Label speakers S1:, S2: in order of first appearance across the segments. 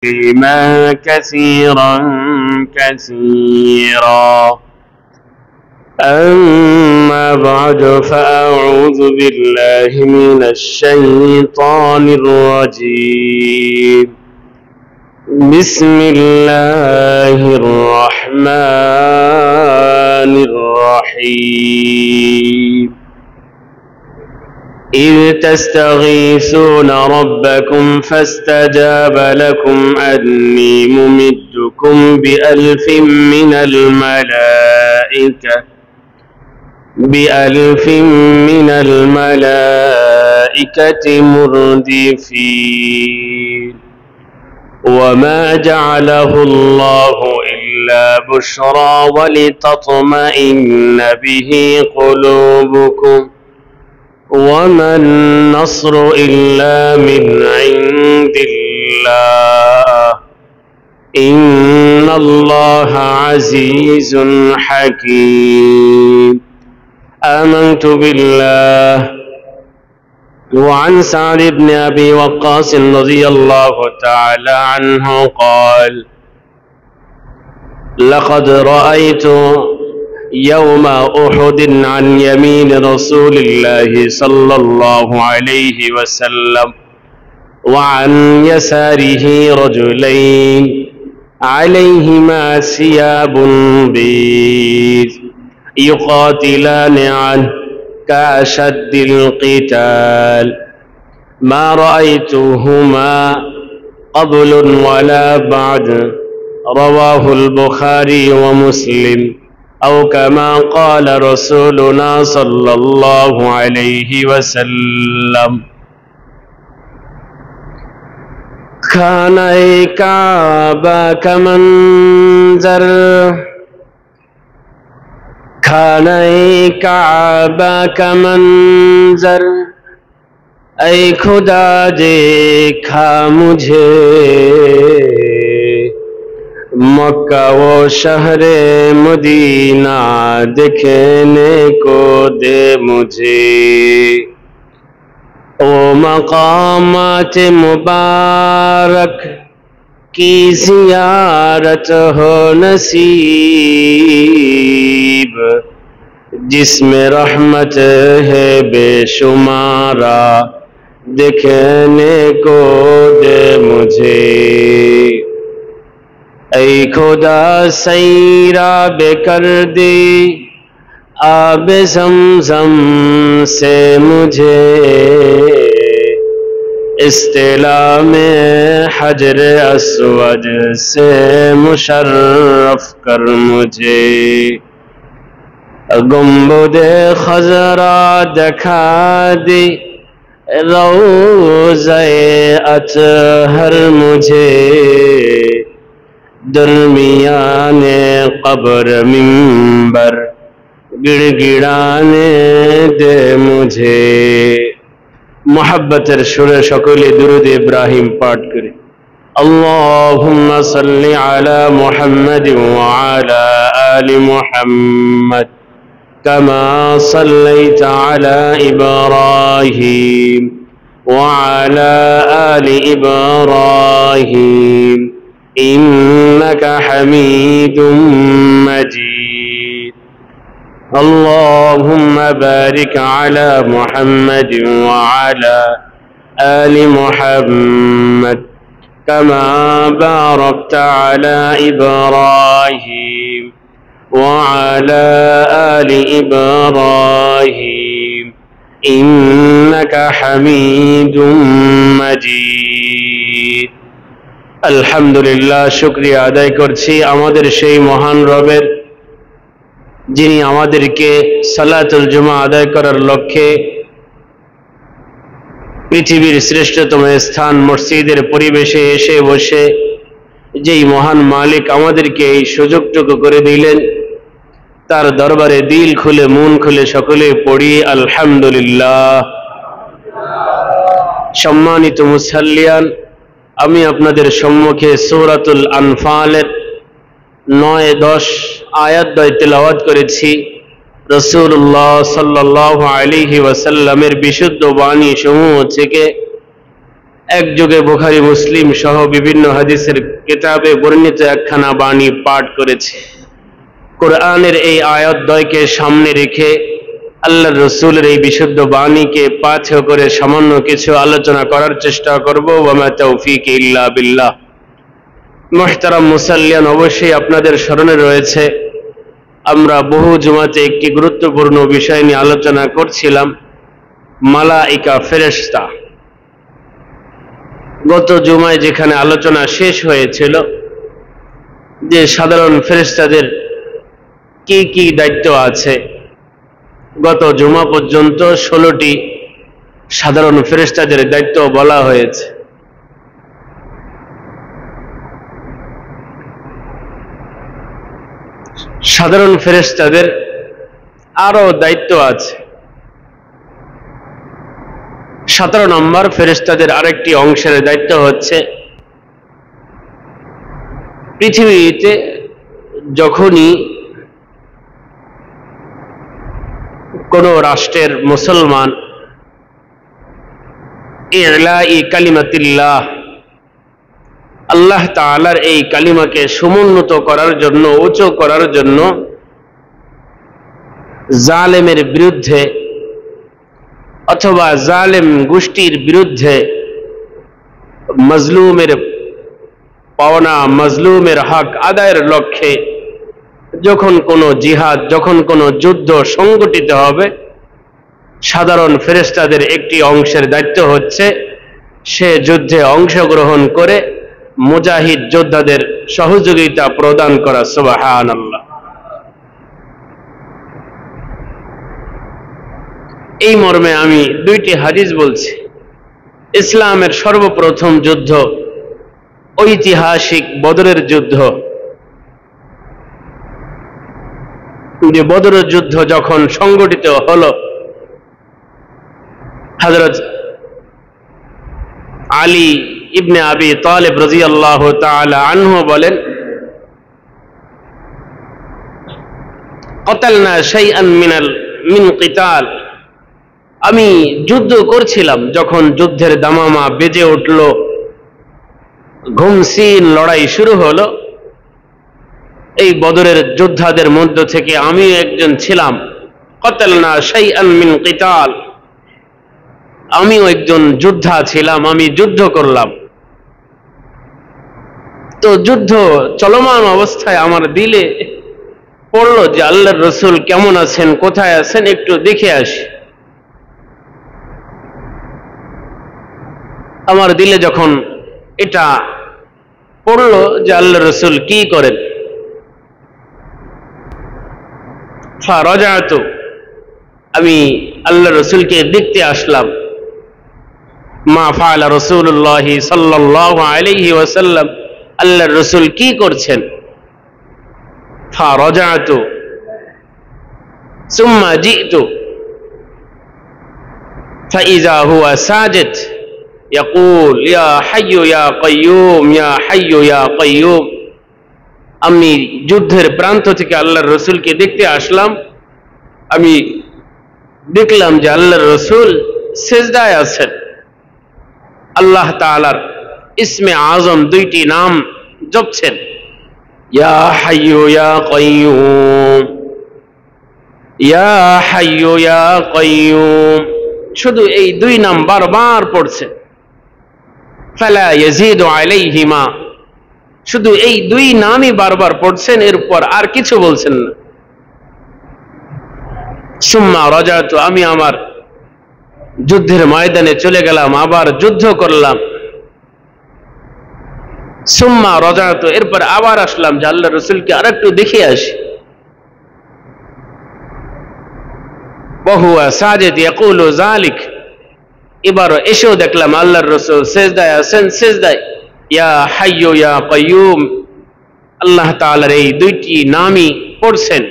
S1: تسليما كثيرا كثيرا. أما بعد فأعوذ بالله من الشيطان الرجيم. بسم الله الرحمن الرحيم. إذ تستغيثون ربكم فاستجاب لكم أني ممدكم بألف من الملائكة مردفين. وما جعله الله إلا بشرى ولتطمئن به قلوبكم وما النصر إلا من عند الله إن الله عزيز حكيم. آمنت بالله. وعن سعد بن أبي وقاص رضي الله تعالى عنه قال: لقد رأيت يوم أحد عن يمين رسول الله صلى الله عليه وسلم وعن يساره رجلين عليهما ثياب بيض يقاتلان عنه كأشد القتال ما رأيتهما قبل ولا بعد. رواه البخاري ومسلم أو كما قال رسولنا صلى الله عليه وسلم. كان كعبة كمنظر ऐ खुदा देखा मुझे मक्का वो शहरे मदीना देखने को दे मुझे। ओ मकामात मुबारक की ज़ियारत हो नसीब जिसमें रहमत है बेशुमारा देखने को दे मुझे। ऐ खुदा सैराब कर दे आब ज़मज़म से मुझे इस्तिला में हजर अस्वद से मुशर्रफ कर मुझे। गुंबदे खजरा दिखा दे रोज़े अतहर मुझे दरमियाने कब्र मिंबर गिड़गिड़ाने दे मुझे। मोहब्बतेर सुरे सकले दुरूद इब्राहिम पाठ करें। अल्लाहुम्मा सल्लि अला मुहम्मद व अला आलि मुहम्मद कमा सल्लैता अला इब्राहीम व अला आलि इब्राहीम इन्नका हमीदुम मजीद। अल्लाहुम्मा बारिक अला मुहम्मद व अला आलि मुहम्मद कमा बारकता अला इब्राहीम व अला आलि इब्राहीम इन्नका हमीदुम मजीद। আলহামদুলিল্লাহ, শুকরিয়া আদায় করছি আমাদের সেই মহান রবের, যিনি আমাদেরকে সালাতুল জুমা আদায় করার লক্ষ্যে পৃথিবীর শ্রেষ্ঠতম স্থান মসজিদের পরিবেশে এসে বসে যেই মহান মালিক আমাদেরকে এই সুযোগটুকু করে দিলেন, তার দরবারে দিল খুলে মন খুলে সকলে পড়ি আলহামদুলিল্লাহ। সম্মানিত মুসাল্লিয়ান, আমি আপনাদের সম্মুখে সূরাতুল আনফালের 9-10 আয়াত তেলাওয়াত করেছি। রাসূলুল্লাহ সাল্লাল্লাহু আলাইহি ওয়াসাল্লামের বিশুদ্ধ বাণী সমূহ থেকে এক যুগে বুখারী মুসলিম সহ বিভিন্ন হাদিসের কিতাবে বর্ণিত একখানা বাণী পাঠ করেছি। কোরআনের এই আয়াতদ্বয়কে সামনে রেখে আল্লাহর রাসূলের এই বিশুদ্ধ বাণীকে পাথেয় করে সামান্য কিছু আলোচনা করার চেষ্টা করব। ওয়া মা তাওফীকি ইল্লা বিল্লাহ। মুহতারাম মুসাল্লিয়ান, অবশ্যই আপনাদের স্মরণে রয়েছে আমরা বহু জুমাতে একটি গুরুত্বপূর্ণ বিষয় নিয়ে আলোচনা করছিলাম, মালাইকা, ফেরেশতা। গত জুমায় যেখানে আলোচনা শেষ হয়েছিল যে সাধারণ ফেরেশতাদের কি কি দায়িত্ব আছে, গত জুমা পর্যন্ত 16টি সাধারণ ফেরেশতাদের দায়িত্ব বলা হয়েছে। সাধারণ ফেরেশতাদের আরো দায়িত্ব আছে। 17 নম্বর ফেরেশতাদের আরেকটি অংশের দায়িত্ব হচ্ছে পৃথিবীতে যখনই কোন রাষ্ট্রের মুসলমান ইলাই কালিমাতিল্লাহ, আল্লাহ তাআলার এই কালিমাকে সমুন্নত করার জন্য, উঁচু করার জন্য জালেমের বিরুদ্ধে অথবা জালেম গোষ্ঠীর বিরুদ্ধে মজলুমের পাওনা, মজলুমের হক আদায়ের লক্ষ্যে যখন কোনো জিহাদ, যখন কোনো যুদ্ধ সংগঠিত হবে, সাধারণ ফেরেশতাদের একটি অংশের দায়িত্ব হচ্ছে সে যুদ্ধে অংশগ্রহণ করে মুজাহিদ যোদ্ধাদের সহযোগিতা প্রদান করা। সুবহানাল্লাহ। এই মর্মে আমি দুইটি হাদিস বলছি। ইসলামের সর্বপ্রথম যুদ্ধ ঐতিহাসিক বদরের যুদ্ধ। যে বদরের যুদ্ধ যখন সংগঠিত হলো, হযরত আলী ইবনে আবি তালিব রাদিয়াল্লাহু তাআলা আনহু বলেন, ক্বাতালনা শাইআন মিন কিতাল, আমি যুদ্ধ করছিলাম, যখন যুদ্ধের দামামা বেজে উঠল, ঘুমসিন লড়াই শুরু হলো, এই বদরের যোদ্ধাদের মধ্য থেকে আমি একজন ছিলাম। ক্বাতালনা শাইআন মিন কিতাল, আমিও একজন যোদ্ধা ছিলাম, আমি যুদ্ধ করলাম। তো যুদ্ধ চলমান অবস্থায় আমার দিলে পড়লো যে আল্লাহর রাসূল কেমন আছেন, কোথায় আছেন, একটু দেখে আসি। আমার দিলে যখন এটা পড়লো যে আল্লাহর রাসূল কি করেন, ফারাজাতু, আমি আল্লাহর রাসূলকে দেখতে আসলাম। মা ফাআলা রাসূলুল্লাহ সাল্লাল্লাহু আলাইহি ওয়াসাল্লাম, আল্লাহর রাসূল কি করছেন। ফারাজাতু সুম্মা জিতু ফাইযা হুয়া সাজিদ ইয়াকুল ইয়া হাইয়্যু ইয়া কাইয়্যুম, ইয়া হাইয়্যু ইয়া কাইয়্যুম। আমি যুদ্ধের প্রান্ত থেকে আল্লাহর রাসূলকে দেখতে আসলাম। আমি দেখলাম যে আল্লাহর রাসূল সিজদায় আছেন, আল্লাহ তাআলার ইসমে আযম দুইটি নাম জপছেন, ইয়া হাইয়্যু ইয়া কাইয়্যুম, ইয়া হাইয়্যু ইয়া কাইয়্যুম, শুধু এই দুই নাম বারবার পড়ছেন। ফালা ইয়াজিদু আলাইহিমা, শুধু এই দুই নামই বারবার পড়ছেন, এরপর আর কিছু বলছেন না। সুম্মা রাজাতু, আমি আমার যুদ্ধের ময়দানে চলে গেলাম, আবার যুদ্ধ করলাম। সুম্মা রাজাতু, এরপর আবার আসলাম যে আল্লাহর রাসূলকে আরেকটু দেখে আসি। ওয়া হুয়া সাজিদ ইয়াকুলু যালিক, এবার এসেও দেখলাম আল্লাহর রাসূল সিজদায় আছেন, সিজদায় ইয়া হাইয়্যু ইয়া কাইয়্যুম, আল্লাহ তাআলার এই দুইটি নামই পড়ছেন।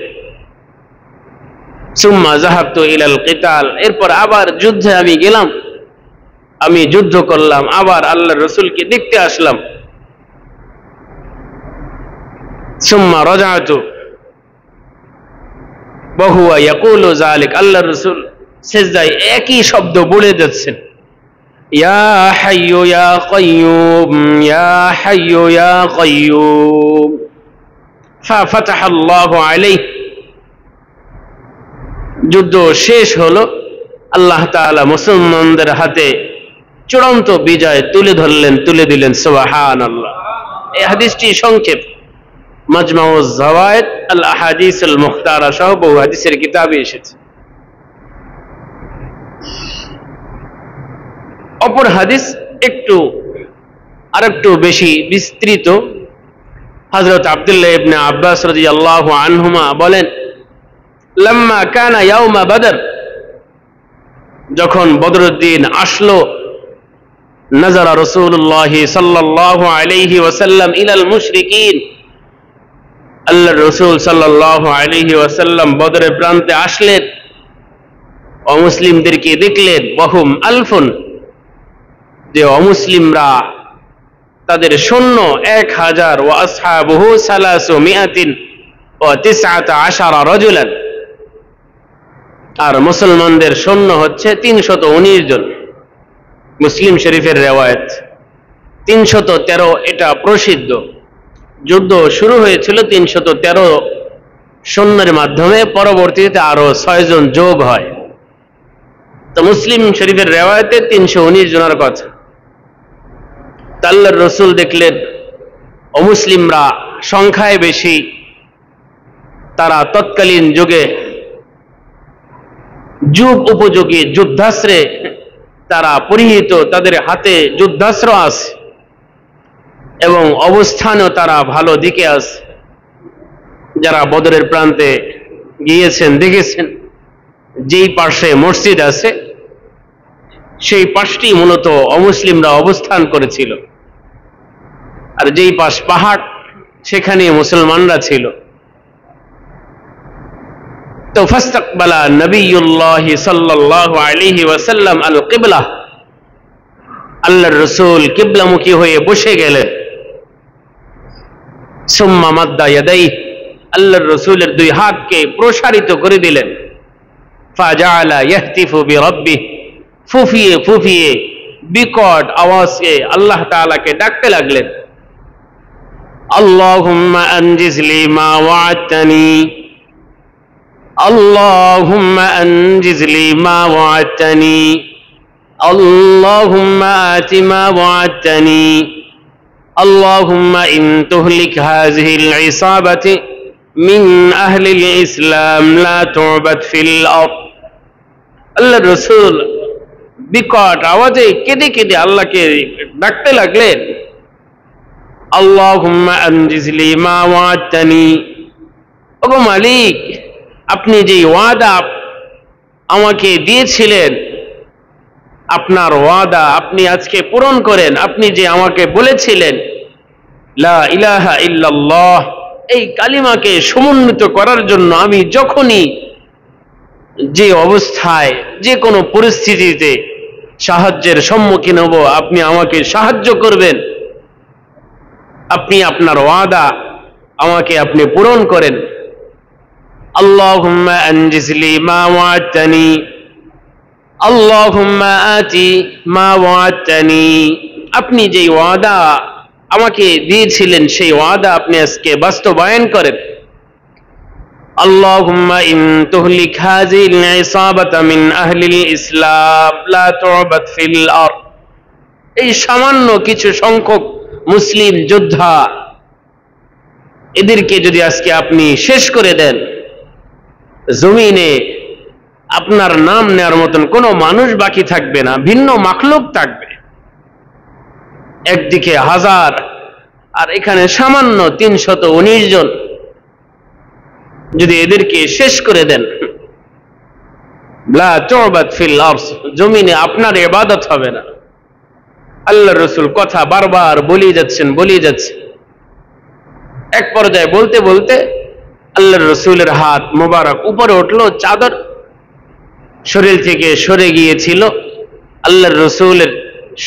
S1: সুম্মা যাহাবতু ইলাল কিতাল, এরপর আবার যুদ্ধে আমি গেলাম, আমি যুদ্ধ করলাম, আবার আল্লাহর রাসূলকে দেখতে আসলাম। সুম্মা রাজাতু ওয়া হুয়া ইয়াকুলু যালিক, আল্লাহর রাসূল সিজদায় একই শব্দ বলে যাচ্ছেন, ইয়া হাইয়ু ইয়া কাইয়ুম, ইয়া হাইয়ু ইয়া কাইয়ুম। ফাতাহাল্লাহু আলাইহি, যুদ্ধ শেষ হলো, আল্লাহ তাআলা মুসলমানদের হাতে চূড়ান্ত বিজয় তুলে দিলেন। সুবহানাল্লাহ। এই হাদিসটি সংক্ষেপ, মাজমাউজ যাওয়ায়েদ আল আহাদিস আল মুখতারা সহ বহু হাদিসের কিতাবে এসেছে। অপর হাদিস আরেকটু বেশি বিস্তৃত। হযরত আব্দুল্লাহ ইবনে আব্বাস রাদিয়াল্লাহু আনহুমা বলেন, লাম্মা কানা ইয়াউমা বদর, যখন বদরের দিন আসলো, নাযারা রাসূলুল্লাহ সাল্লাল্লাহু আলাইহি ওয়াসাল্লাম ইলাল মুশরিকিন, আল্লাহর রাসূল সাল্লাল্লাহু আলাইহি ওয়াসাল্লাম বদরের প্রান্তে আসলেন, অমুসলিমদেরকে দেখলেন। ওয়াহুম আলফুন, যে অমুসলিমরা তাদের সৈন্য 1000, ওয়া আসহাবুহু 319 রাজুলান, আর মুসলমানদের সৈন্য হচ্ছে 319 জন। মুসলিম শরীফের রিওয়ায়াত 313, এটা প্রসিদ্ধ। যুদ্ধ শুরু হয়েছিল 313 সৈন্যের মাধ্যমে, পরবর্তীতে আরো 6 জন যোগ হয়। তো মুসলিম শরীফের রিওয়ায়াতে 319 জনের কথা। আল্লাহর রাসূল দেখলেন অমুসলিমরা সংখ্যায় বেশি, তারা তৎকালীন যুগে যুগ উপযোগী যুদ্ধাস্ত্রে তারা পরিহিত, তাদের হাতে যুদ্ধাস্ত্র আছে এবং অবস্থানও তারা ভালো দিকে আছে। যারা বদরের প্রান্তে গিয়েছেন দেখেছেন, যেই পাশে মসজিদ আছে সেই পাশটি মূলত অমুসলিমরা অবস্থান করেছিল, আর যেই পাশ পাহাড় সেখানে মুসলমানরা ছিল। তো ফাস্তাকবালা নবিয়ুল্লাহ সাল্লাল্লাহু আলাইহি ওয়াসাল্লাম আল কিবলা, আল্লাহর রাসূল কিবলামুখী হয়ে বসে গেলেন। সুম্মা মাদ্দা ইয়াদাইহি, আল্লাহর রাসূলের দুই হাতকে প্রসারিত করে দিলেন। ফাজাআলা ইয়াহতিফু বিরাব্বিহি, ফুফিয়ে ফুফিয়ে বিকট আওয়াজে আল্লাহ তাআলাকে ডাকতে লাগলেন। আল্লাহুম্মা আনজিজ লি মা ওয়া'আদতানি, আল্লাহুম্মা আনজিজ লি মা ওয়া'আদতানি, আল্লাহুম্মা আতি মা ওয়া'আদতানি, আল্লাহুম্মা ইন তুহলিক হাযিহিল ইসাবাতি মিন আহলিল ইসলাম লা তু'বাদ ফিল আরদ। আল্লাহর রাসূল বিকট আওয়াজে কেঁদে কেঁদে আল্লাহকে ডাকতে লাগলেন, আল্লাহুম্মা আনজিজ লি মা ওয়া'আদতানি, ওগো মালিক, আপনি যে ওয়াদা আমাকে দিয়েছিলেন, আপনার ওয়াদা আপনি আজকে পূরণ করেন। আপনি যে আমাকে বলেছিলেন লা ইলাহা ইল্লাল্লাহ, এই কালিমাকে সমুন্নত করার জন্য আমি যখনই যে অবস্থায় যে কোনো পরিস্থিতিতে সাহায্যের সম্মুখীন হব, আপনি আমাকে সাহায্য করবেন। আপনি আপনার ওয়াদা আমাকে আপনি পূরণ করেন। আল্লাহুম্মা আনজিজ লি মা ওয়া'আদতানি, আল্লাহুম্মা আতি মা ওয়া'আদতানি, আপনি যে ওয়াদা আমাকে দিয়েছিলেন সেই ওয়াদা আপনি আজকে বাস্তবায়ন করেন। আল্লাহুম্মা ইন তুহলিক হাযিহিল ইসাবাতা মিন আহলিল ইসলাম লা তু'বাদ ফিল আরদ, এই সামান্য কিছু সংখ্যক মুসলিম যোদ্ধা, এদেরকে যদি আজকে আপনি শেষ করে দেন, জমিনে আপনার নাম নেওয়ার মতন কোনো মানুষ বাকি থাকবে না, ভিন্ন মাখলুক থাকবে। একদিকে 1000 আর এখানে সামান্য 319 জন, যদি এদেরকে শেষ করে দেন, লা তু'বাদ ফিল আরদ, জমিনে আপনার ইবাদত হবে না। আল্লাহর রাসূল কথা বারবার বলিয়ে যাচ্ছেন। এক পর্যায়ে বলতে বলতে আল্লাহর রাসূলের হাত মোবারক উপরে উঠলো, চাদর শরীর থেকে সরে গিয়েছিল, আল্লাহর রাসূলের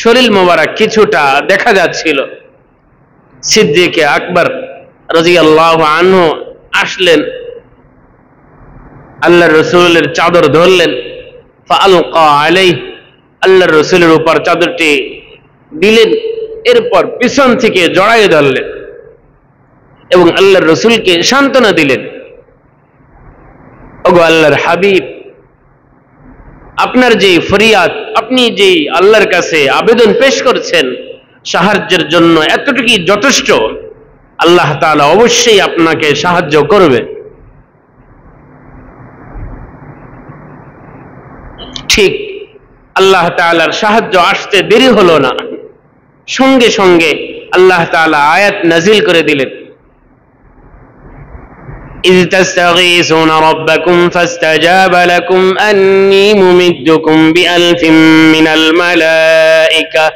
S1: শরীর মোবারক কিছুটা দেখা যাচ্ছিল। সিদ্দিকে আকবর রাদিয়াল্লাহু আনহু আসলেন, আল্লাহর রাসূলের চাদর ধরলেন, ফাআলকা আলাইহি, আল্লাহর রসুলের উপর চাদরটি দিলেন, এরপর পিছন থেকে জড়াই ধরলেন এবং আল্লাহর রসুলকে সান্ত্বনা দিলেন, ওগো আল্লাহর হাবিব, আপনার যে ফরিয়াদ, আপনি যে আল্লাহর কাছে আবেদন পেশ করছেন সাহায্যের জন্য, এতটুকুই যথেষ্ট। আল্লাহ তাআলা অবশ্যই আপনাকে সাহায্য করবে। ঠিক আল্লাহ তাআলার সাহায্য আসতে দেরি হলো না, সঙ্গে সঙ্গে আল্লাহ তাআলা আয়াত নাজিল করে দিলেন, إذ تستغيثون ربكم فاستجاب لكم أني ممدكم بألف من الملائكة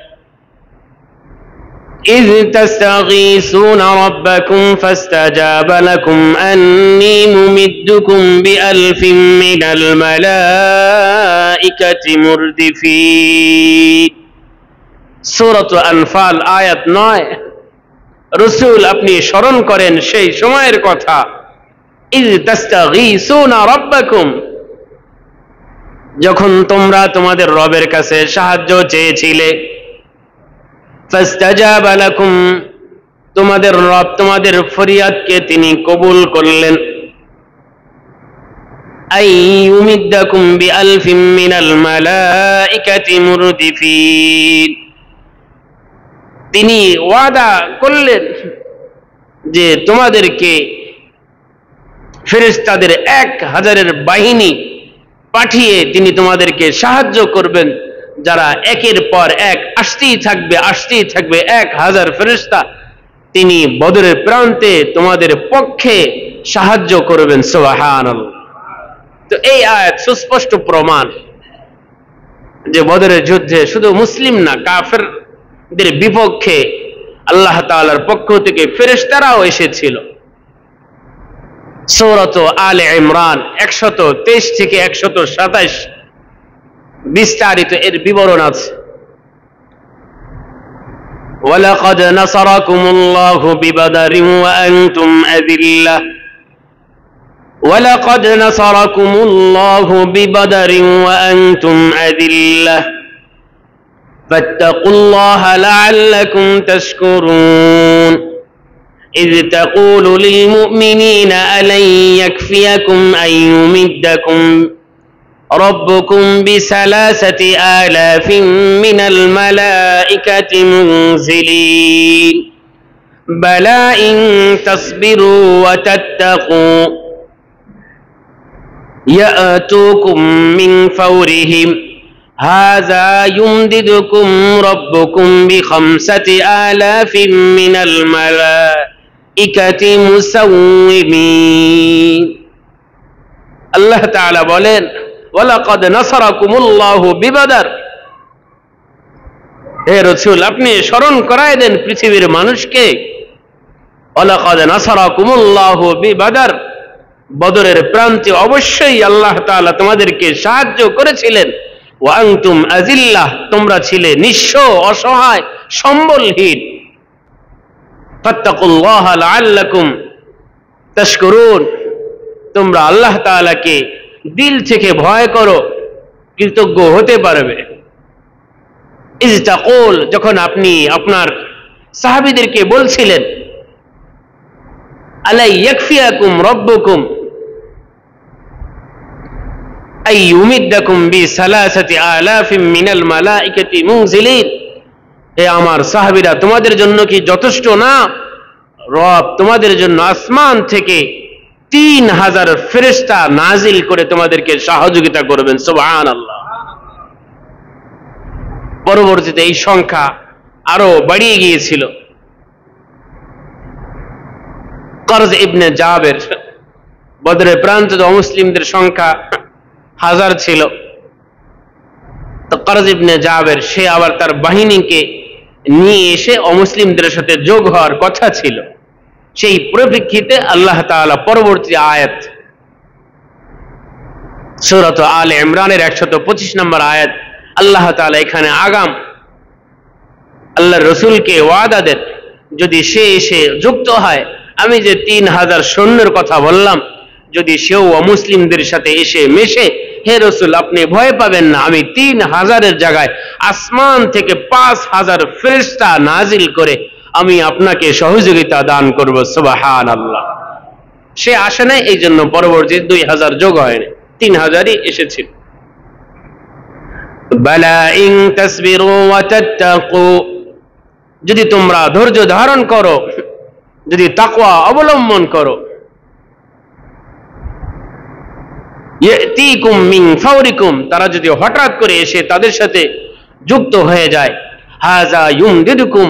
S1: إذ تستغيثون ربكم فاستجاب لكم أني ممدكم بألف من الملائكة مردفين সূরা আনফাল আয়াত 9। রাসূল আপনি স্মরণ করেন সেই সময়ের কথা, ইয তাস্তাগীসুনা রাব্বাকুম, যখন তোমরা তোমাদের রবের কাছে সাহায্য চেয়েছিলে, ফাস্তাজাবা লাকুম, তোমাদের রব তোমাদের ফরিয়াদকে তিনি কবুল করলেন, আই ইউমিদ্দাকুম বিআলফিম মিনাল মালাইকাতি মুরদিফিন, তিনি ওয়াদা করলেন যে তোমাদেরকে ফেরেশতাদের 1000-এর বাহিনী পাঠিয়ে তিনি তোমাদেরকে সাহায্য করবেন, যারা একের পর এক আসতেই থাকবে 1000 ফেরেশতা তিনি বদরের প্রান্তে তোমাদের পক্ষে সাহায্য করবেন। সুবহানাল্লাহ। তো এই আয়াত সুস্পষ্ট প্রমাণ যে বদরের যুদ্ধে শুধু মুসলিম না, কাফেরদের বিপক্ষে আল্লাহ তাআলার পক্ষ থেকে ফেরেশতারাও এসেছিল। সূরা আলে ইমরান 123 থেকে 127 বিস্তারিত এর বিবরণ আছে। ওয়ালাকাদ নাসারাকুমুল্লাহু বিবাদরিন ওয়া আনতুম আযিল্লাহ ওয়ালাকাদ নাসারাকুমুল্লাহু বিবাদরিন ওয়া আনতুম আযিল্লাহ ফাত্তাকুল্লাহা লাআল্লাকুম তাশকুরুন إذ تقول للمؤمنين ألن يكفيكم أن يمدكم ربكم ب3,000 من الملائكة منزلين بلى إن تصبروا وتتقوا يأتوكم من فورهم هذا يمددكم ربكم ب5,000 من الملائكة مسومين। আল্লাহ তাআলা বলেন, ওয়ালাকাদ নাসারাকুমুল্লাহু বিবাদর, হে রাসূল আপনি স্মরণ করায় দেন পৃথিবীর মানুষকে, ওয়ালাকাদ নাসারাকুমুল্লাহু বিবাদর, বদরের প্রান্তে অবশ্যই আল্লাহ তাআলা তোমাদেরকে সাহায্য করেছিলেন, ওয়া আনতুম আযিল্লাহ, তোমরা ছিলে নিঃস্ব, অসহায়, সম্বলহীন, ফাত্তাকুল্লাহা লাআল্লাকুম তাশকুরুন, তোমরা আল্লাহ তাআলাকে দিল থেকে ভয় করো, কৃতজ্ঞ হতে পারবে। ইজ তাকুল, যখন আপনি আপনার সাহাবীদেরকে বলছিলেন, আলা ইয়াকফিয়াকুম রাব্বুকুম আই ইউমিদ্দাকুম বি3,000 মিনাল মালাইকাতি মুনজিলিন, হে আমার সাহাবীরা তোমাদের জন্য কি যথেষ্ট না রব তোমাদের জন্য আসমান থেকে 3,000 ফেরেশতা নাজিল করে তোমাদেরকে সহযোগিতা করবেন। সুবহানাল্লাহ। পরবর্তীতে এই সংখ্যা আরো বাড়িয়ে গিয়েছিল। করজ ইবনে জাবের, বদরের প্রান্তে অমুসলিমদের সংখ্যা 1000 ছিল, তো করজ ইবনে জাবের সে আবার তার বাহিনীকে নিয়ে এসে অমুসলিমদের সাথে যোগ হওয়ার কথা ছিল। সেই পরিপ্রেক্ষিতে আল্লাহ তাআলা পরবর্তী আয়াত সূরা আলে ইমরানের 125 নম্বর আয়াত, আল্লাহ তাআলা এখানে আগাম আল্লাহর রাসূলকে ওয়াদা দেন, যদি সে এসে যুক্ত হয়, আমি যে 3,000 সৈন্যের কথা বললাম, যদি সেও অমুসলিমদের সাথে এসে মেশে, হে রাসূল আপনি ভয় পাবেন না, আমি 3000-এর জায়গায় আসমান থেকে 5000 ফেরেশতা নাজিল করে আমি আপনাকে সহযোগিতা দান করব। সুবহানাল্লাহ। সে আসে নাই, এই জন্য পরবর্তী 2000 যোগ হয়নি, 3000ই এসেছিল। বালা ইন তাসবিরু ওয়া তাত্তাকু, যদি তোমরা ধৈর্য ধারণ করো, যদি তাকওয়া অবলম্বন করো, ইয়াতিকুম মিন ফাওরিকুম, তারা যদি হঠাৎ করে এসে তাদের সাথে যুক্ত হয়ে যায়, হাযা ইউমদিদুকুম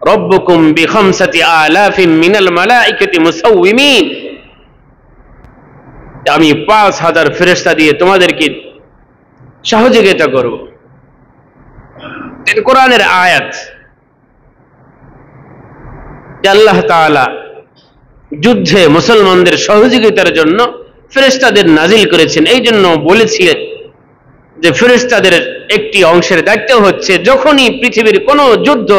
S1: রব্বুকুম বিখামসাতি আলাফিন মিনাল মালাইকাতি মুসাউওয়িমিন, আমি 5000 ফেরেশতা দিয়ে তোমাদেরকে সহযোগিতা করব। এটা কোরআনের আয়াত। আল্লাহ তাআলা যুদ্ধে মুসলমানদের সহযোগিতার জন্য ফেরেশতাদের নাজিল করেছেন। এই জন্য বলেছিলেন যে ফেরেশতাদের একটি অংশের দায়িত্ব হচ্ছে যখনই পৃথিবীর কোনো যুদ্ধ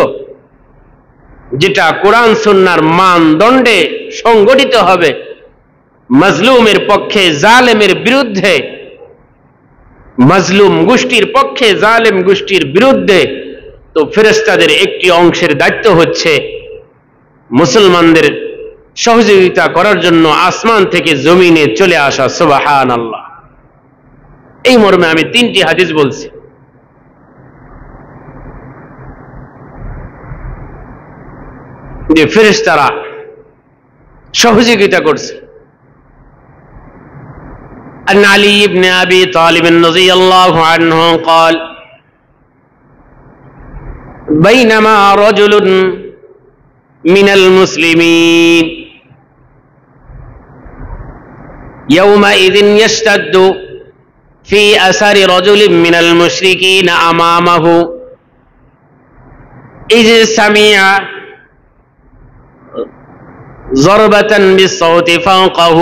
S1: যেটা কোরআন সুন্নাহর মানদণ্ডে সংগঠিত হবে, মাজলুমের পক্ষে জালেমের বিরুদ্ধে, মাজলুম গোষ্ঠীর পক্ষে জালেম গোষ্ঠীর বিরুদ্ধে, তো ফেরেশতাদের একটি অংশের দায়িত্ব হচ্ছে মুসলমানদের সহযোগিতা করার জন্য আসমান থেকে জমিনে চলে আসা। সুবহানাল্লাহ। এই মর্মে আমি 3টি হাদিস বলছি। যে ফেরেশতারা সহযোগিতা করছে। عن علي بن أبي طالب رضي الله عنه قال بينما رجل من المسلمين يومئذ يشتد في أثر رجل من المشركين أمامه إذ سمع ضربة بالصوت فوقه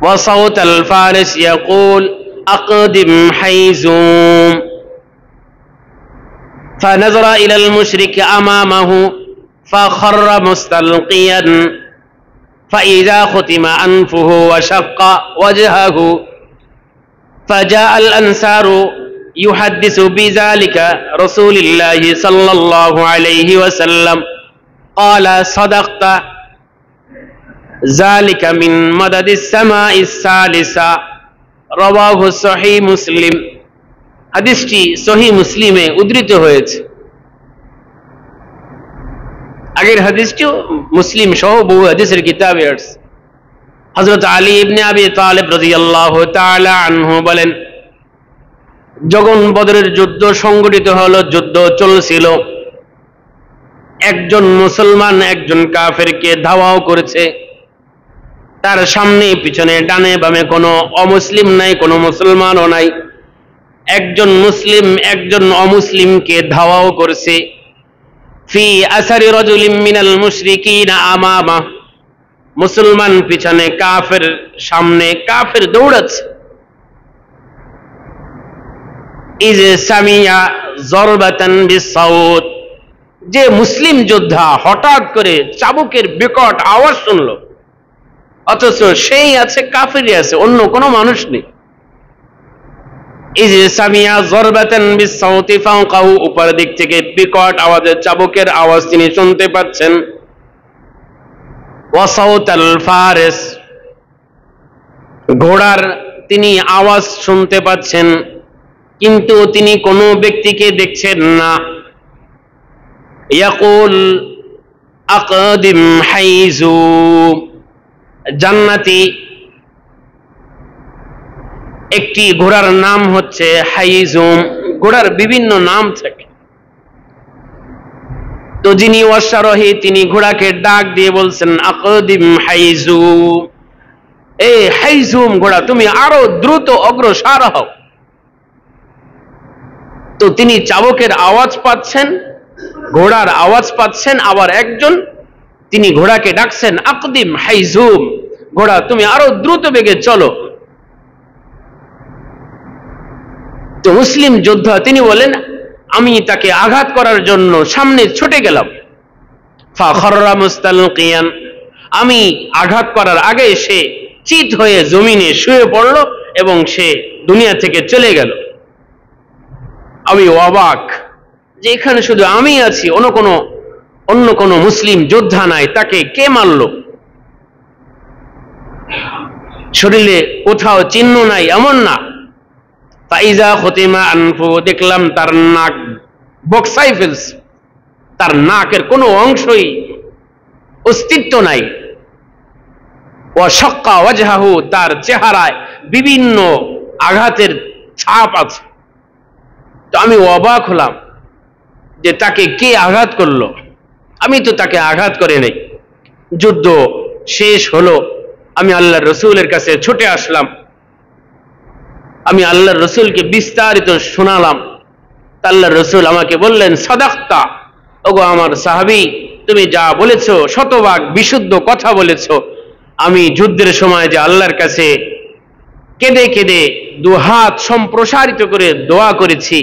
S1: وصوت الفارس يقول أقدم حيزوم، فنظر إلى المشرك أمامه فخر مستلقيا فإذا ختم أنفه وشق وجهه، فجاء الأنصار يحدث بذلك رسول الله صلى الله عليه وسلم قال صدقت ذلك من مدد السماء الثالثة رواه صحيح مسلم। হাদিসটি সহিহ মুসলিমে উদ্ধৃত হয়েছে। আগের হাদিসটিও মুসলিম সহ বহু হাদিসের কিতাবে আছে। হযরত আলী ইবনে আবি তালিব রাদিয়াল্লাহু তাআলা আনহু বলেন, যখন বদরের যুদ্ধ সংগঠিত হলো, যুদ্ধ চলছিল, একজন মুসলমান একজন কাফেরকে ধাওয়াও করেছে। তার সামনে পিছনে ডানে বামে কোনো অমুসলিম নাই, কোনো মুসলমানও নাই। একজন মুসলিম একজন অমুসলিমকে ধাওয়াও করছে। ফি আসারি রাজুলিম মিনাল মুশরিকিনা আমামা, মুসলমান পিছনে কাফের সামনে, কাফের দৌড়াচ্ছে। ইজ সামিয়া জরবাতান বিসাউত, যে মুসলিম যোদ্ধা হঠাৎ করে চাবুকের বিকট আওয়াজ শুনলো, অথচ সেই আছে, কাফেরই আছে, অন্য কোনো মানুষ নেই। ইজ সামিয়া জরবাতান বিসাউতি ফাওকাহু, উপর দিক থেকে বিকট আওয়াজের চাবুকের আওয়াজ তিনি শুনতে পাচ্ছেন। ওয়া সাউতাল ফারিস, ঘোড়ার তিনি আওয়াজ শুনতে পাচ্ছেন, কিন্তু তিনি কোনো ব্যক্তিকে দেখছেন না। ইয়াকুল আকদিম হাইজুম, জান্নাতি একটি ঘোড়ার নাম হচ্ছে হাইজুম। ঘোড়ার বিভিন্ন নাম থাকে। তো যিনি অশ্বারোহী তিনি ঘোড়াকে ডাক দিয়ে বলছেন, আকদিম হাইজুম, এ হাইজুম ঘোড়া তুমি আরো দ্রুত অগ্রসর হও। তো তিনি চাবকের আওয়াজ পাচ্ছেন, ঘোড়ার আওয়াজ পাচ্ছেন, আবার একজন তিনি ঘোড়াকে ডাকছেন, আকদিম হাইজুম, ঘোড়া তুমি আরো দ্রুত বেগে চলো। তো মুসলিম যোদ্ধা তিনি বলেন, আমি তাকে আঘাত করার জন্য সামনে ছুটে গেলাম। ফাখররা মুস্তালকিয়ান, আমি আঘাত করার আগে সে চিত হয়ে জমিনে শুয়ে পড়ল এবং সে দুনিয়া থেকে চলে গেল। আমি অবাক যে এখানে শুধু আমি আছি, অন্য কোনো মুসলিম যোদ্ধা নাই, তাকে কে মারল? শরীরে কোথাও চিহ্ন নাই এমন না। ফাইজা খতিমা আনফু, দেখলাম তার নাক বক্সাই ফেলছে, তার নাকের কোনো অংশই অস্তিত্ব নাই। ওয়াশাক্কা ওয়াজহাহু, তার চেহারায় বিভিন্ন আঘাতের ছাপ আছে। তো আমি অবাক হলাম যে তাকে কে আঘাত করলো? আমি তো তাকে আঘাত করে নাই। যুদ্ধ শেষ হলো, আমি আল্লাহর রসুলের কাছে ছুটে আসলাম। আমি আল্লাহর রসুলকে বিস্তারিত শোনালাম। আল্লাহর রসুল আমাকে বললেন, সাদাক্তা, ওগো আমার সাহাবী, তুমি যা বলেছো শতভাগ বিশুদ্ধ কথা বলেছো। আমি যুদ্ধের সময় যে আল্লাহর কাছে কেঁদে কেঁদে দুহাত সম্প্রসারিত করে দোয়া করেছি,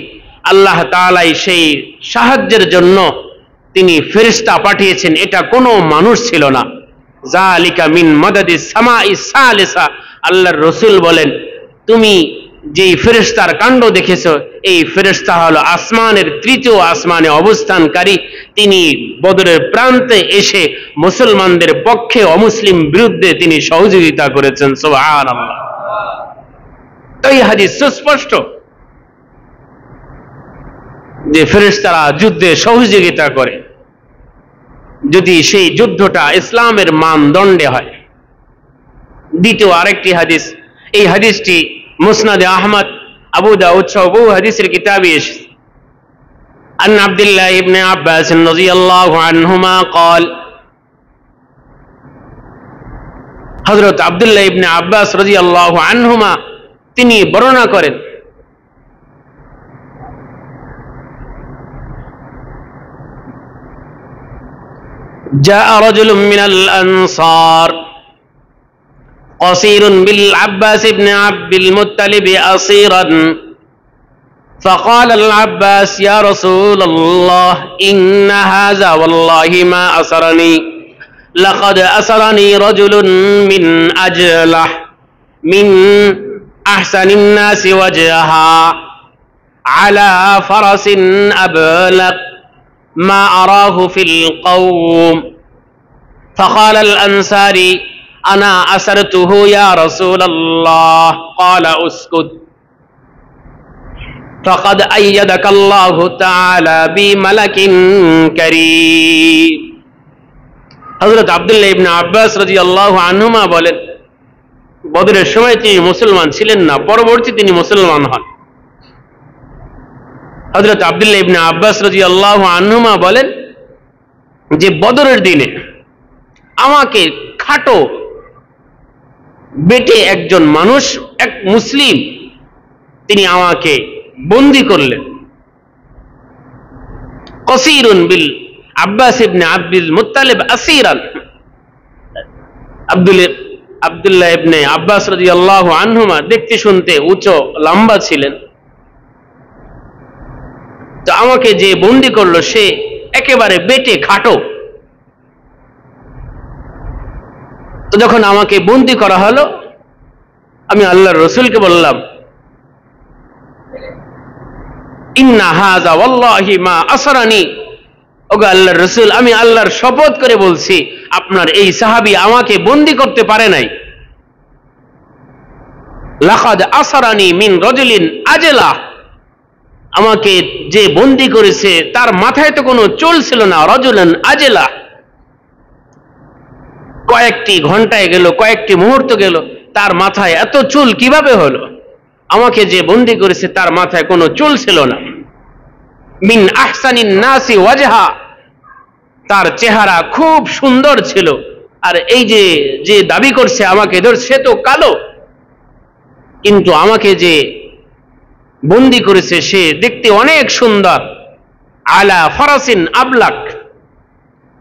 S1: আল্লাহ তাআলাই সেই সাহায্যের জন্য তিনি ফেরেশতা পাঠিয়েছেন, এটা কোনো মানুষ ছিল না। যালিকা মিন মাদাদিস সামাই সালিসা, আল্লাহর রাসূল বলেন, তুমি যেই ফেরেশতার কাণ্ড দেখেছো, এই ফেরেশতা হলো আসমানের তৃতীয় আসমানে অবস্থানকারী। তিনি বদরের প্রান্তে এসে মুসলমানদের পক্ষে অমুসলিম বিরুদ্ধে তিনি সহযোগিতা করেছেন। সুবহানাল্লাহ। তো এই হাদিস সুস্পষ্ট যে ফেরেশতারা যুদ্ধে সহযোগিতা করে যদি সেই যুদ্ধটা ইসলামের মানদণ্ডে হয়। দ্বিতীয় আরেকটি হাদিস, এই হাদিসটি মুসনাদে আহমদ, আবু দাউদ সহ বহু হাদিসের কিতাবে এসেছে। আন আব্দুল্লাহ ইবনে আব্বাস রাদিয়াল্লাহু আনহুমা قال, হযরত আব্দুল্লাহ ইবনে আব্বাস রাদিয়াল্লাহু আনহুমা তিনি বর্ণনা করেন, جاء رجل من الأنصار قصير بالعباس بن عبد المطلب أصيرا، فقال العباس يا رسول الله إن هذا والله ما أسرني، لقد أسرني رجل من أجله من أحسن الناس وجها على فرس أبلق ما أراه في القوم، فقال الأنصاري أنا أسرته يا رسول الله، قال اسكت فقد أيدك الله تعالى بملك كريم। হযরত আব্দুল্লাহ ইবনে আব্বাস রাদিয়াল্লাহু আনহুমা বলেন, বদরের সময় তিনি মুসলমান ছিলেন না, পরবর্তী তিনি মুসলমান হন। হযরত আব্দুল্লাহ ইবনে আব্বাস রাদিয়াল্লাহু আনহুমা বলেন যে বদরের দিনে আমাকে খাটো বেটে একজন মানুষ, এক মুসলিম, তিনি আমাকে বন্দী করলেন। কসীরুন বিল আব্বাস ইবনে আব্দুল মুত্তালিব আসীরান, আব্দুল্লাহ ইবনে আব্বাস রাদিয়াল্লাহু আনহুমা দেখতে শুনতে উঁচু লম্বা ছিলেন। তো আমাকে যে বন্দী করলো সে একেবারে বেটে খাটো। তো যখন আমাকে বন্দী করা হলো, আমি আল্লাহর রাসূলকে বললাম, ইন্না হাযা ওয়াল্লাহি মা আসরানি, ওগো আল্লাহর রাসূল, আমি আল্লাহর শপথ করে বলছি আপনার এই সাহাবী আমাকে বন্দী করতে পারে নাই। লাকাদ আসরানি মিন রাজুলিন আজলা, আমাকে যে বন্দী করেছে তার মাথায় তো কোনো চুল ছিল না। রাজুলান আজলা, কয়েকটি ঘন্টায় গেল, কয়েকটি মুহূর্ত গেল, তার মাথায় এত চুল কিভাবে হলো? আমাকে যে বন্দী করেছে তার মাথায় কোনো চুল ছিল না। মিন আহসানিন নাসি ওয়াজহা, তার চেহারা খুব সুন্দর ছিল। আর এই যে দাবি করছে আমাকে ধর, সে তো কালো, কিন্তু আমাকে যে বন্দী করেছে সে দেখতে অনেক সুন্দর। আলা ফারাসিন আবলাক,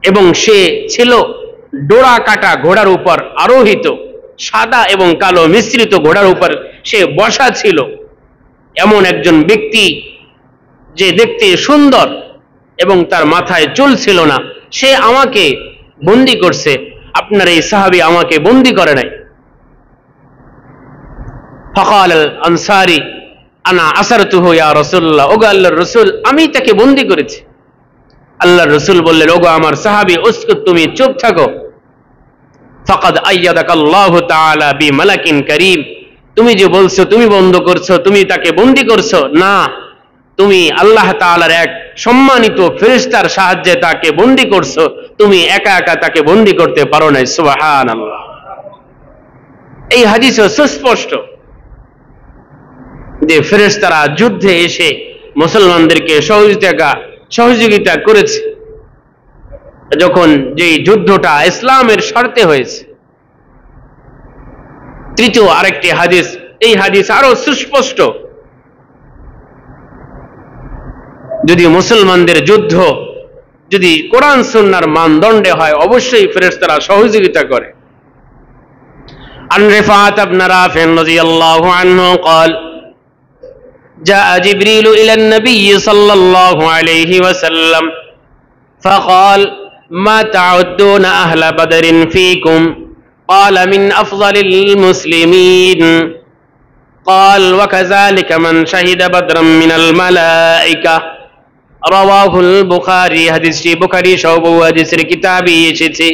S1: এবং সে ছিল ডোরা কাটা ঘোড়ার উপর আরোহিত, সাদা এবং কালো মিশ্রিত ঘোড়ার উপর সে বসা ছিল। এমন একজন ব্যক্তি যে দেখতে সুন্দর এবং তার মাথায় চুল ছিল না, সে আমাকে বন্দী করছে। আপনার এই সাহাবী আমাকে বন্দী করে নাই। ফাকাল আল আনসারী আনা আসারতুহু ইয়া রাসূলুল্লাহ, ওগো আল্লাহর রাসূল, আমি তাকে বন্দী করেছি। আল্লাহর রাসূল বললেন, ওগো আমার সাহাবী, উসকুত, তুমি চুপ থাকো। ফাকাদ আইয়াদাকাল্লাহু তাআলা বিমালাকিন কারীম, তুমি যে বলছো তুমি বন্ধ করছো, তুমি তাকে বন্দী করছো, না, তুমি আল্লাহ তাআলার এক সম্মানিত ফেরেশতার সাহায্যে তাকে বন্দী করছো, তুমি একা একা তাকে বন্দী করতে পারো না। সুবহানাল্লাহ। এই হাদিসে সুস্পষ্ট যে ফেরেশতারা যুদ্ধে এসে মুসলমানদেরকে সহযোগিতা করেছে, যখন যেই যুদ্ধটা ইসলামের স্বার্থে হয়েছে। তৃতীয় আরেকটি হাদিস, এই হাদিস আরো সুস্পষ্ট, যদি মুসলমানদের যুদ্ধ যদি কোরআন সুন্নাহর মানদণ্ডে হয়, অবশ্যই ফেরেশতারা সহযোগিতা করে। আন রিফাত ইবনে রাফি রাদিয়াল্লাহু আনহু قال جاء جبريل إلى النبي صلى الله عليه وسلم فقال ما تعدون أهل بدر فيكم؟ قال من أفضل المسلمين. قال وكذلك من شهد بدرا من الملائكة. رواه البخاري. হাদিসটি বুখারী সহ বহু হাদিসের কিতাবে এসেছে।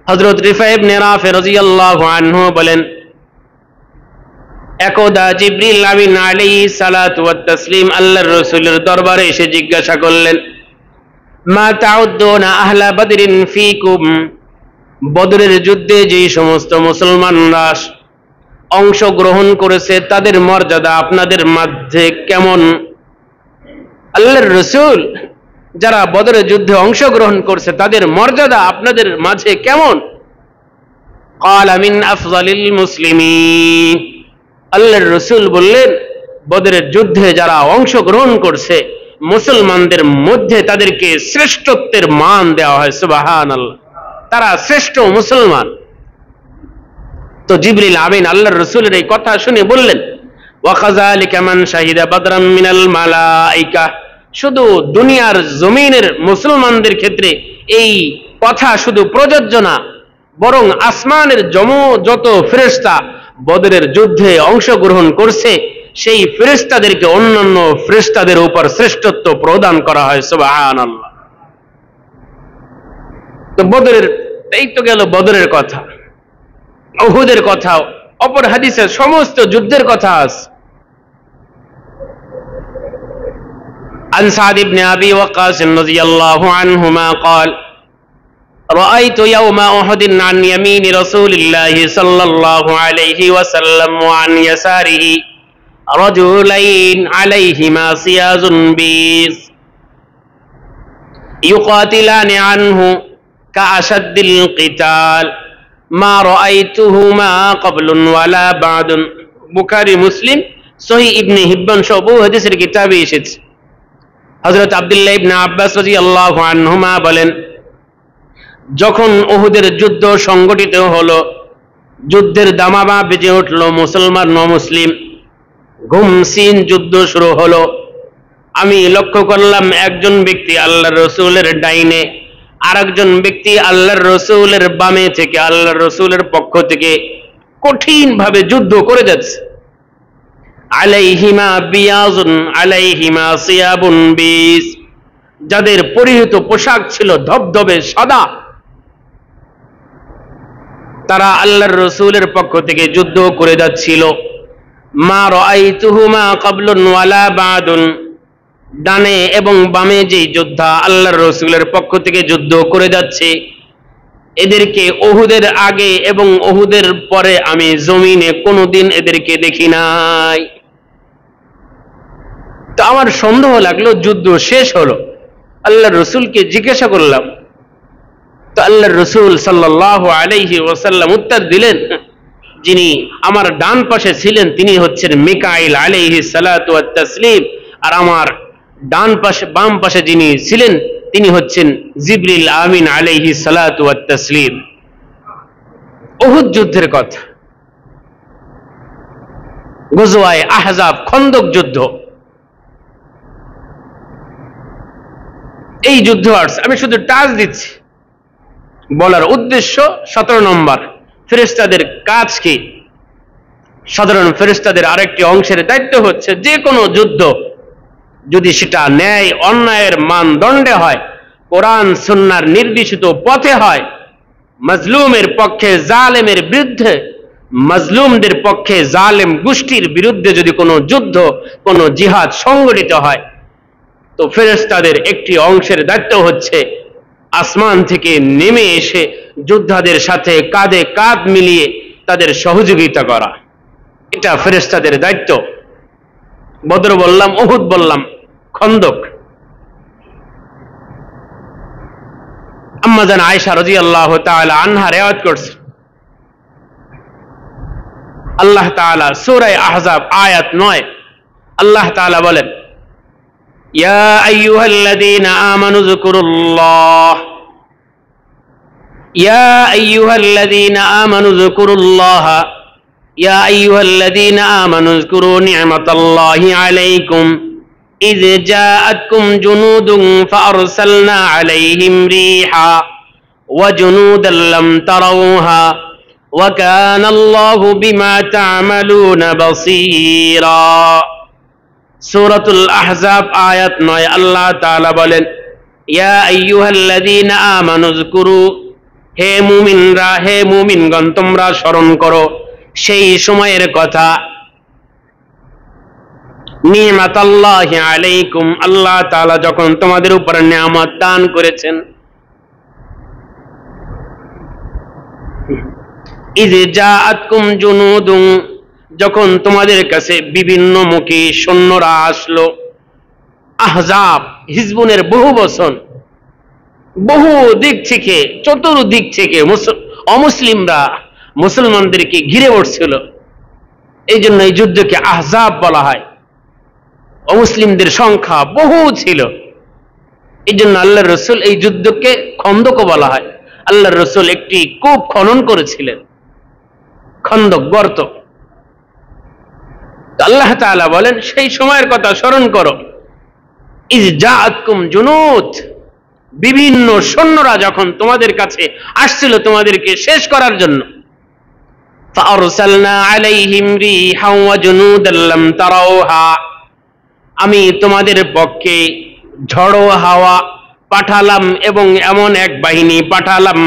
S1: হযরত রিফা ইবনে রাফি রাদিয়াল্লাহু আনহু বলেন, একদা জিবরিল আমিন আলাইহিস সালাতু ওয়াত তাসলিম আল্লাহর রাসূলের দরবারে এসে জিজ্ঞাসা করলেন, মা তাউদ্দুনা আহলা বদরিন ফীকুম, বদরের যুদ্ধে যে সমস্ত মুসলমানরা অংশগ্রহণ করেছে তাদের মর্যাদা আপনাদের মাঝে কেমন? আল্লাহর রাসূল, যারা বদরের যুদ্ধে অংশগ্রহণ করছে তাদের মর্যাদা আপনাদের মাঝে কেমন? ক্বালা মিন আফযালিল মুসলিমিন। আল্লাহর রাসূল বললেন, বদরের যুদ্ধে যারা অংশগ্রহণ করছে মুসলমানদের মধ্যে তাদেরকে শ্রেষ্ঠত্বের মান দেওয়া হয়। সুবহানাল্লাহ, তারা শ্রেষ্ঠ মুসলমান। তো জিবরিল আমিন আল্লাহর রাসূলের এই কথা শুনে বললেন, ওয়া কাযালিকা মান শাহিদা বদরাম মিনাল মালাইকা। শুধু দুনিয়ার জমিনের মুসলমানদের ক্ষেত্রে এই কথা শুধু প্রযোজ্য না, বরং আসমানের যত ফেরেশতা বদরের যুদ্ধে অংশগ্রহণ করছে সেই ফেরেশতাদেরকে অন্যান্য ফেরেশতাদের উপর শ্রেষ্ঠত্ব প্রদান করা হয়। সুবহানাল্লাহ। তো বদরের, এই তো গেল বদরের কথা, উহুদের কথা, অপর হাদিসে সমস্ত যুদ্ধের কথা আছে। عن سعد بن أبي وقاص رضي الله عنهما قال رأيت يوم أحد عن يمين رسول الله صلى الله عليه وسلم وعن يساره رجلين عليهما صياز بيض يقاتلان عنه كأشد القتال ما رأيتهما قبل ولا بعد. বুখারী, মুসলিম, সহিহ ইবনে হিব্বান সহ বহু হাদিসের কিতাবে এসেছে। হযরত আব্দুল্লাহ ইবনে আব্বাস রাদিয়াল্লাহু আনহুমা বলেন, যখন উহুদের যুদ্ধ সংগঠিত হলো, যুদ্ধের দামামা বেজে উঠল, মুসলমান ও মুসলিম ঘুমসিন যুদ্ধ শুরু হলো, আমি লক্ষ্য করলাম একজন ব্যক্তি আল্লাহর রাসূলের ডাইনে, আরেকজন ব্যক্তি আল্লাহর রাসূলের বামে থেকে আল্লাহর রাসূলের পক্ষ থেকে কঠিন ভাবে যুদ্ধ করে যাচ্ছে। আলাইহিমা বিয়াজুন আলাইহিমা সিয়াবুন বিস, যাদের পরিহিত পোশাক ছিল ধবধবে সাদা, তারা আল্লাহর রাসূলের পক্ষ থেকে যুদ্ধ করে যাচ্ছিল। মা রাআইতুহুমা ক্বাবলুন ওয়ালা বাদুন, ডানে এবং বামে যে যোদ্ধা আল্লাহর রাসূলের পক্ষ থেকে যুদ্ধ করে যাচ্ছে, এদেরকে উহুদের আগে এবং উহুদের পরে আমি জমিনে কোনোদিন এদেরকে দেখি নাই। তো আমার সন্দেহ লাগলো, যুদ্ধ শেষ হলো, আল্লাহর রাসূলকে জিজ্ঞাসা করলাম। তো আল্লাহর রাসূল সাল্লাল্লাহু আলাইহি ওয়াসাল্লাম উত্তর দিলেন, যিনি আমার ডান পাশে ছিলেন তিনি হচ্ছেন মিকাইল আলাইহিস সালাতু ওয়াত তাসলিম, আর আমার ডান পাশে বাম পাশে যিনি ছিলেন তিনি হচ্ছেন জিবরিল আমিন আলাইহিস সালাতু ওয়াত তাসলিম। উহুদ যুদ্ধের কথা, গজওয়ায়ে আহজাব, খন্দক যুদ্ধ, এই যুদ্ধ আসছে, আমি শুধু টাচ দিচ্ছি। বলার উদ্দেশ্য 17 নম্বর, ফেরেশতাদের কাজ কি? সাধারণ ফেরেশতাদের আরেকটি অংশের দায়িত্ব হচ্ছে যে কোনো যুদ্ধ যদি সেটা ন্যায় অন্যায়ের মানদণ্ডে হয়, কোরআন সুন্নাহর নির্দেশিত পথে হয়, মাজলুমের পক্ষে জালেমের বিরুদ্ধে, মাজলুমদের পক্ষে জালেম গোষ্ঠীর বিরুদ্ধে যদি কোনো যুদ্ধ, কোনো জিহাদ সংগঠিত হয়, তো ফেরেশতাদের একটি অংশের দায়িত্ব হচ্ছে আসমান থেকে নেমে এসে যোদ্ধাদের সাথে কাঁধে কাঁধ মিলিয়ে তাদের সহযোগিতা করা। এটা ফেরেশতাদের দায়িত্ব। বদর বললাম, উহুদ বললাম, খন্দক। আম্মা জান আয়েশা রাদিয়াল্লাহু তাআলা আনহা রিওয়ায়াত করছে, আল্লাহ তাআলা সূরা আহজাব আয়াত 9 আল্লাহ তাআলা বলেন, ইয়া আইয়ুহাল্লাযীনা আমানু যকুরুল্লাহ, ইয়া আইয়ুহাল্লাযীনা আমানু যকুরুল্লাহ, ইয়া আইয়ুহাল্লাযীনা আমানু যকুরু নি'মাতাল্লাহি আলাইকুম إذ جاءتكم جنود فأرسلنا عليهم ريحا وجنودا لم تروها وكان الله بما تعملون بصيرا। সূরাতুল আহজাব আয়াত 9 আল্লাহ তাআলা বলেন, ইয়া আইয়ুহাল্লাযীনা আমানু যকুরু, হে মুমিনরা, হে মুমিনগণ, তোমরা স্মরণ করো সেই সময়ের কথা, নি'মাতাল্লাহি আলাইকুম, আল্লাহ তাআলা যখন তোমাদের উপর নিয়ামত দান করেছেন। ইয জাআতকুম জুনুদুন, যখন তোমাদের কাছে বিভিন্ন মুখী সৈন্যরা আসলো। আহজাব, হিজবুনের বহু বচন, বহু দিক থেকে, চতুর্দিক থেকে অমুসলিমরা মুসলমানদেরকে ঘিরে বসছিল। এই জন্য এই যুদ্ধকে আহজাব বলা হয়। অমুসলিমদের সংখ্যা বহু ছিল, এই জন্য আল্লাহর রাসূল এই যুদ্ধকে খন্দক বলা হয়। আল্লাহর রাসূল একটি কূপ খনন করেছিলেন, খন্দক, গর্ত। আল্লাহ তাআলা বলেন সেই সময়ের কথা স্মরণ করো, ইয জাআতকুম জুনুদ, বিভিন্ন সৈন্যরা যখন তোমাদের কাছে আসছিল তোমাদেরকে শেষ করার জন্য। ফাআরসালনা আলাইহিম রিহান ওয়া জুনুদান লাম তারাউহা, আমি তোমাদের পক্ষে ঝড়ো হাওয়া পাঠালাম এবং এমন এক বাহিনী পাঠালাম,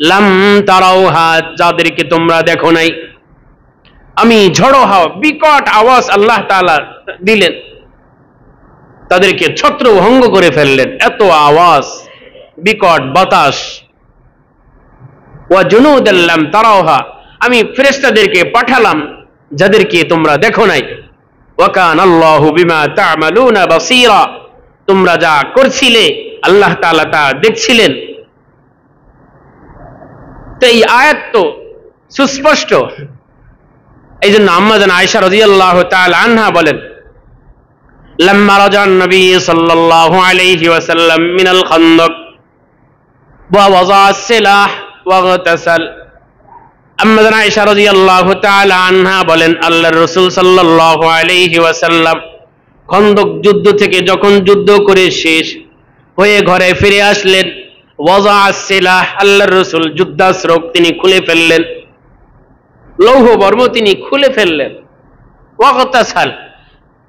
S1: লাম তারাউহা, যাদেরকে তোমরা দেখো নাই। আমি ঝড়ো হাওয়া, বিকট আওয়াজ আল্লাহ তাআলা দিলেন, তাদেরকে ছত্রভঙ্গ করে ফেললেন, এত আওয়াজ, বিকট বাতাস। ওয়া জুনুদান লাম তারাউহা, আমি ফেরেশতাদেরকে পাঠালাম যাদেরকে তোমরা দেখো নাই। ওয়া কানা আল্লাহু বিমা তা'মালুনা বাসীরা, তোমরা যা করছিলে আল্লাহ তাআলা তা দেখছিলেন। তো এই আয়াত তো সুস্পষ্ট। এই জন্য আম্মা জান আয়েশা রাদিয়াল্লাহু তাআলা আনহা বলেন, লাম্মা রাজান নবী সাল্লাল্লাহু আলাইহি ওয়াসাল্লাম মিনাল খান্দক ওয়া ওয়াযা আস-সিলাহ ওয়া গতাসাল। আম্মা জান আয়েশা রাদিয়াল্লাহু তাআলা আনহা বলেন, আল্লাহর রাসূল সাল্লাল্লাহু আলাইহি ওয়াসাল্লাম খন্দক যুদ্ধ থেকে যখন যুদ্ধ করে শেষ হয়ে ঘরে ফিরে আসলেন, ওয়াযা আস-সিলাহ, আল্লাহর রাসূল যুদ্ধাস্ত্র তিনি খুলে ফেললেন, লৌহ বর্ম তিনি খুলে ফেললেন। ওয়া গতাসাল,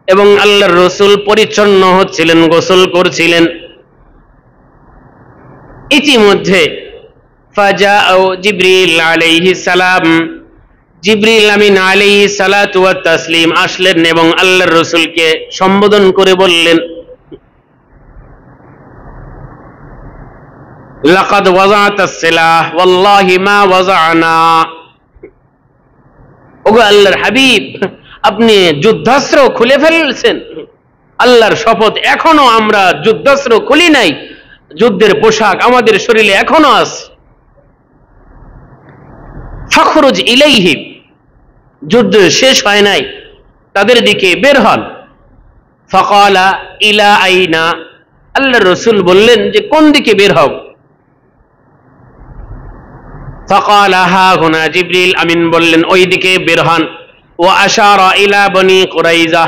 S1: এবং আল্লাহর রাসূল পরিচ্ছন্ন হচ্ছিলেন, গোসল করছিলেন। ইতিমধ্যে ফাজাআ জিবরিল আলাইহিস সালাম, জিবরিল আমিন আলাইহিস সালাতু ওয়াত তাসলিম আসলেন এবং আল্লাহর রাসূলকে সম্বোধন করে বললেন, লাকাদ ওয়াযাতাস সিলাহ ওয়াল্লাহি মা ওয়াযানা, ওগো আল্লাহর হাবিব, আপনি যুদ্ধাস্ত্র খুলে ফেলেছেন। আল্লাহর শপথ, এখনো আমরা যুদ্ধাস্ত্র খুলি নাই, যুদ্ধের পোশাক আমাদের শরীরে এখনো আছে। ফাখরুজ ইলাইহিম, যুদ্ধ শেষ হয় নাই, তাদের দিকে বের হন। ফাকালা ইলা আইনা, আল্লাহর রাসূল বললেন যে কোন দিকে বের হও? ফাকালা হা হুনা, জিবরিল আমিন বললেন ওই দিকে বের হন। ওয়া আশারা ইলা বনি কুরাইজা,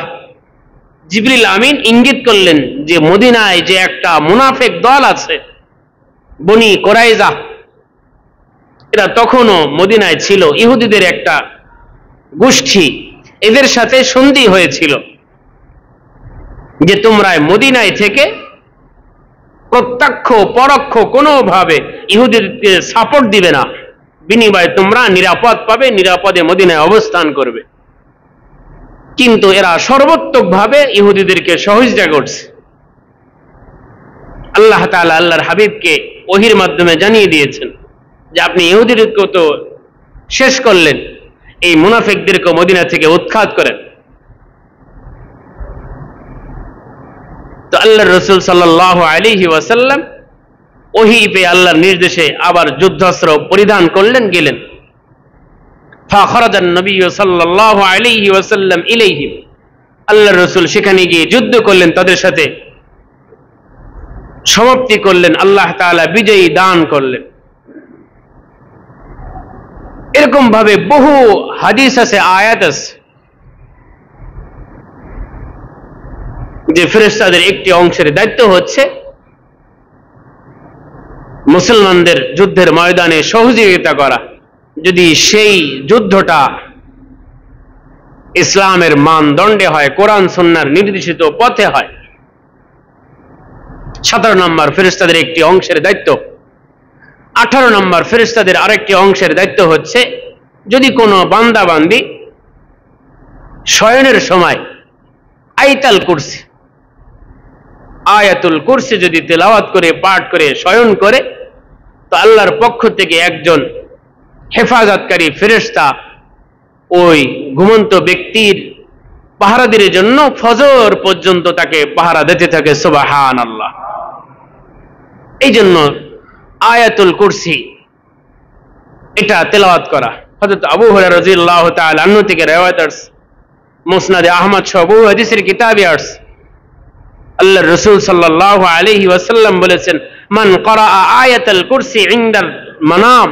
S1: জিবরিল আমিন ইঙ্গিত করলেন যে মদিনায় যে একটা মুনাফিক দল আছে, বনি কুরাইজা, এরা তখনও মদিনায় ছিল, ইহুদিদের একটা গোষ্ঠী, এদের সাথে সন্ধি হয়েছিল যে তোমরা মদিনায় থেকে প্রত্যক্ষ পরোক্ষ কোনোভাবে ইহুদিদেরকে সাপোর্ট দিবে না, বিনিময়ে তোমরা নিরাপদ পাবে, নিরাপদে মদিনায় অবস্থান করবে। কিন্তু এরা সর্বোত্তকভাবে ইহুদিদেরকে সহযোগিতা করছে। আল্লাহ তাআলা আল্লাহর হাবিবকে ওহীর মাধ্যমে জানিয়ে দিয়েছেন যে আপনি ইহুদিদেরকে তো শেষ করলেন, এই মুনাফিকদেরকে মদিনা থেকে উৎখাত করেন। তো আল্লাহর রাসূল সাল্লাল্লাহু আলাইহি ওয়াসাল্লাম ওহী পেয়ে আল্লাহর নির্দেশে আবার যুদ্ধাস্ত্র পরিধান করলেন, গেলেন। ফাখরাজান নবী সাল্লাল্লাহু আলাইহি ওয়াসাল্লাম ইলাইহিম, আল্লাহর রাসূল সেখানে গিয়ে যুদ্ধ করলেন, তাদের সাথে সমাপ্তি করলেন, আল্লাহ তাআলা বিজয়ী দান করলেন। এরকম ভাবে বহু হাদিস আছে, আয়াত আছে যে ফেরেশতাদের একটি অংশের দায়িত্ব হচ্ছে মুসলমানদের যুদ্ধের ময়দানে সহযোগিতা করা, যদি সেই যুদ্ধটা ইসলামের মানদণ্ডে হয়, কোরআন সুন্নাহর নির্দেশিত পথে হয়। 17 নম্বর ফেরেশতাদের একটি অংশের দায়িত্ব। 18 নম্বর ফেরেশতাদের আরেকটি অংশের দায়িত্ব হচ্ছে যদি কোনো বান্দা বান্দি শয়নের সময় আয়াতুল কুরসি যদি তেলাওয়াত করে, পাঠ করে শয়ন করে, তো আল্লাহর পক্ষ থেকে একজন হেফাজতকারী ফেরেশতা ওই ঘুমন্ত ব্যক্তির পাহারাদের জন্য ফজর পর্যন্ত তাকে পাহারা দিতে থাকে। সুবহানাল্লাহ। এই জন্য আয়াতুল কুরসি এটা তেলাওয়াত করা। হযরত আবু হুরায়রা রাদিয়াল্লাহু তাআলা আনহু থেকে riwayat আছে, মুসনাদে আহমদ সহ বহু হাদিসের কিতাবে আছে, আল্লাহর রাসূল সাল্লাল্লাহু আলাইহি ওয়াসাল্লাম বলেছেন, মান ক্বারাআ আয়াতুল কুরসি ইনদাল মানাম,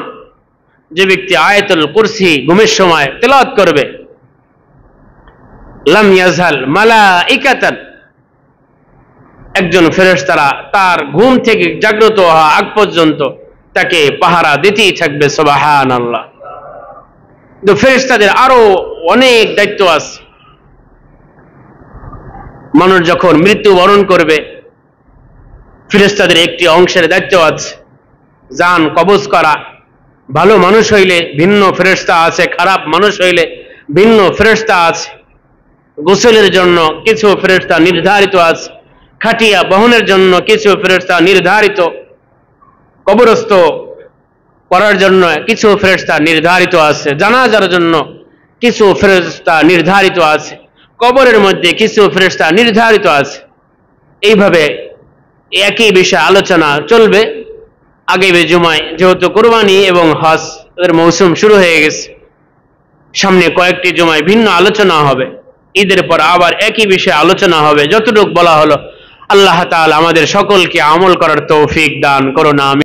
S1: যে ব্যক্তি আয়াতুল কুরসি ঘুমের সময় তেলাওয়াত করবে, লাম ইয়াজহাল মালাইকাতান, একজন ফেরেশতারা তার ঘুম থেকে জাগ্রত হওয়া আগ পর্যন্ত তাকে পাহারা দিতেই থাকবে। সুবহানাল্লাহ। তো ফেরেশতাদের আরো অনেক দায়িত্ব আছে। মানুষ যখন মৃত্যুবরণ করবে, ফেরেশতাদের একটি অংশের দায়িত্ব আছে জান কবজ করা। ভালো মানুষ হইলে ভিন্ন ফেরেশতা আছে, খারাপ মানুষ হইলে ভিন্ন ফেরেশতা আছে। গোসলের জন্য কিছু ফেরেশতা নির্ধারিত আছে, খাটিয়া বহনের জন্য কিছু ফেরেশতা নির্ধারিত, কবরস্থ করার জন্য কিছু ফেরেশতা নির্ধারিত আছে, জানাজার জন্য কিছু ফেরেশতা নির্ধারিত আছে, কবরের মধ্যে কিছু ফেরেশতা নির্ধারিত আছে। এইভাবে একই বিষয়ে আলোচনা চলবে আগামী জুমায়। যেহেতু কুরবানি এবং হজ এর মৌসুম শুরু হয়ে গেছে, সামনে কয়েকটি জুমায় ভিন্ন আলোচনা হবে, ঈদের পর আবার একই বিষয়ে আলোচনা হবে। যতটুকু বলা হলো, আল্লাহ তাআলা আমাদের সকলকে আমল করার তৌফিক দান করুন। আমিন।